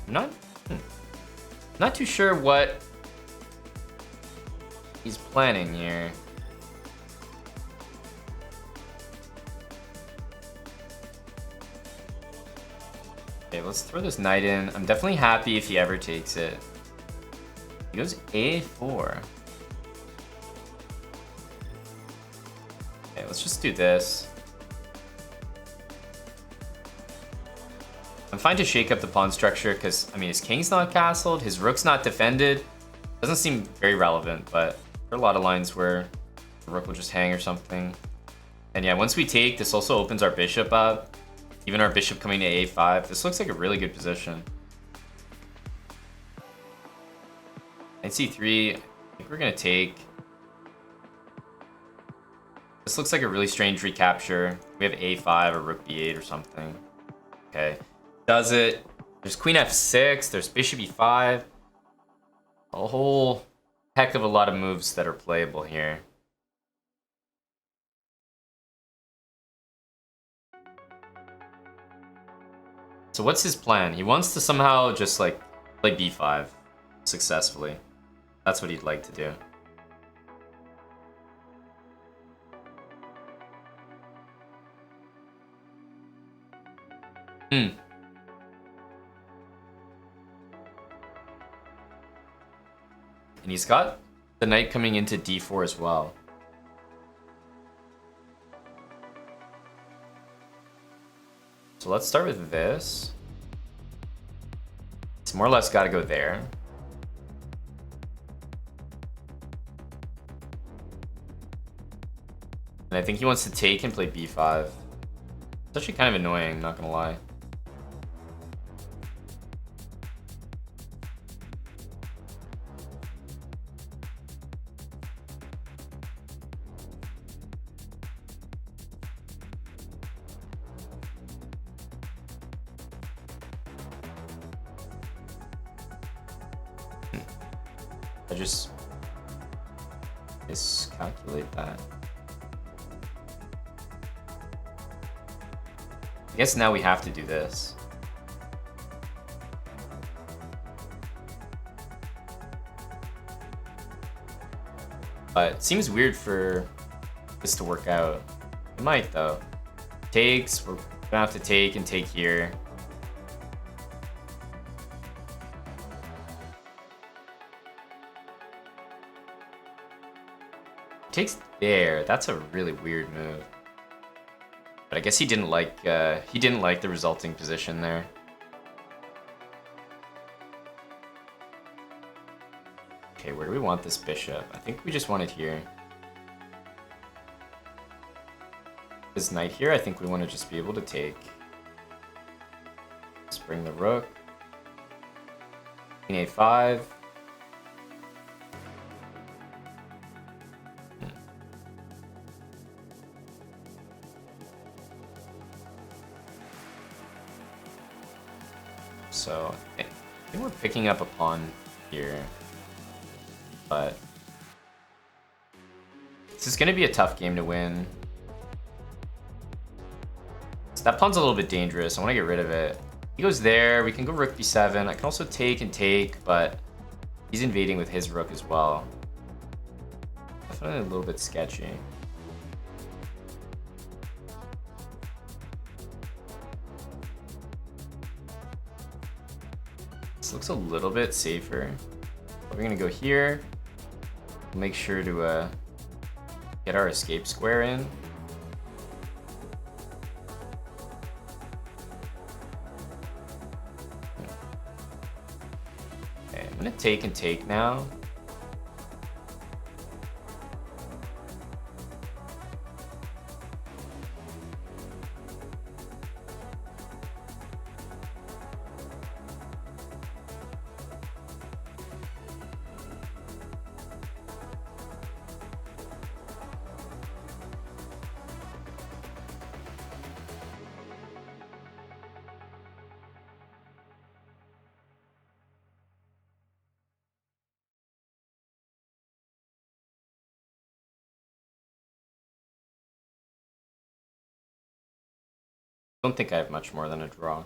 Not too sure what he's planning here. Okay, let's throw this knight in. I'm definitely happy if he ever takes it. He goes a4. Okay, let's just do this. I'm fine to shake up the pawn structure because, I mean, his king's not castled, his rook's not defended. Doesn't seem very relevant, but there are a lot of lines where the rook will just hang or something. And yeah, once we take, this also opens our bishop up. Even our bishop coming to a5. This looks like a really good position. Knight c3, I think we're gonna take. This looks like a really strange recapture. We have a5 or rook b8 or something. Okay, does it. There's queen f6, there's bishop e5. A whole heck of a lot of moves that are playable here. So what's his plan? He wants to somehow just like play b5 successfully. That's what he'd like to do. And he's got the knight coming into d4 as well. So let's start with this. It's more or less got to go there. And I think he wants to take and play b5. It's actually kind of annoying, not gonna lie. I just miscalculate that. I guess now we have to do this. But it seems weird for this to work out. It might though. Takes, we're gonna have to take and take here. Takes there. That's a really weird move. But I guess he didn't like the resulting position there. Okay, where do we want this bishop? I think we just want it here. This knight here, I think we want to just be able to take. Let's bring the rook. Queen a5. So I think we're picking up a pawn here, but this is going to be a tough game to win. So that pawn's a little bit dangerous. I want to get rid of it. He goes there. We can go rook b7. I can also take and take, but he's invading with his rook as well. Definitely a little bit sketchy. This looks a little bit safer. We're gonna go here. Make sure to get our escape square in. Okay, I'm gonna take and take now. Don't think I have much more than a draw.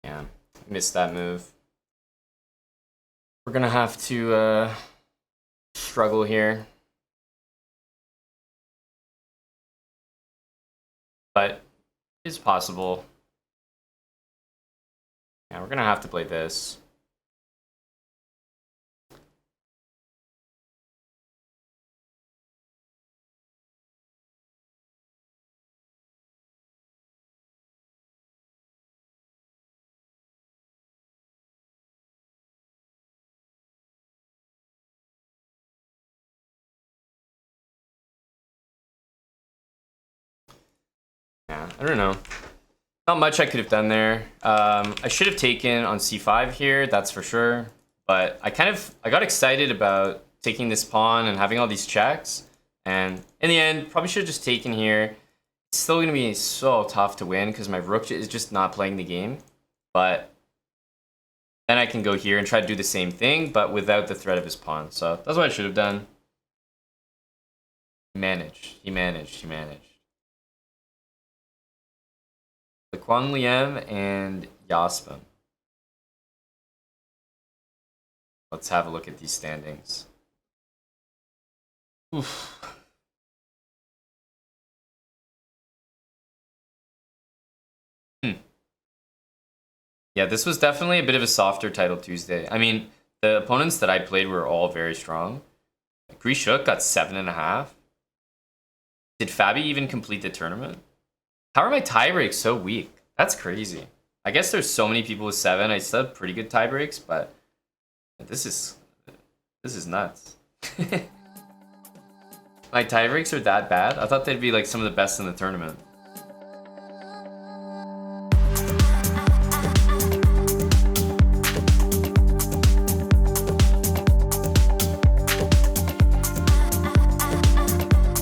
Yeah, missed that move. We're gonna have to struggle here. But it's possible. Yeah, we're gonna have to play this. Yeah, I don't know. Not much I could have done there. I should have taken on c5 here, that's for sure. But I got excited about taking this pawn and having all these checks. And in the end, probably should have just taken here. It's still gonna be so tough to win because my rook is just not playing the game. But then I can go here and try to do the same thing, but without the threat of his pawn. So that's what I should have done. He managed. The Kwang Liem and Yaspin. Let's have a look at these standings. Oof. Yeah, this was definitely a bit of a softer Title Tuesday. I mean, the opponents that I played were all very strong. Grishuk got 7.5. Did Fabi even complete the tournament? How are my tie breaks so weak? That's crazy. I guess there's so many people with 7. I still have pretty good tie breaks, but this is nuts. My tie breaks are that bad? I thought they'd be like some of the best in the tournament.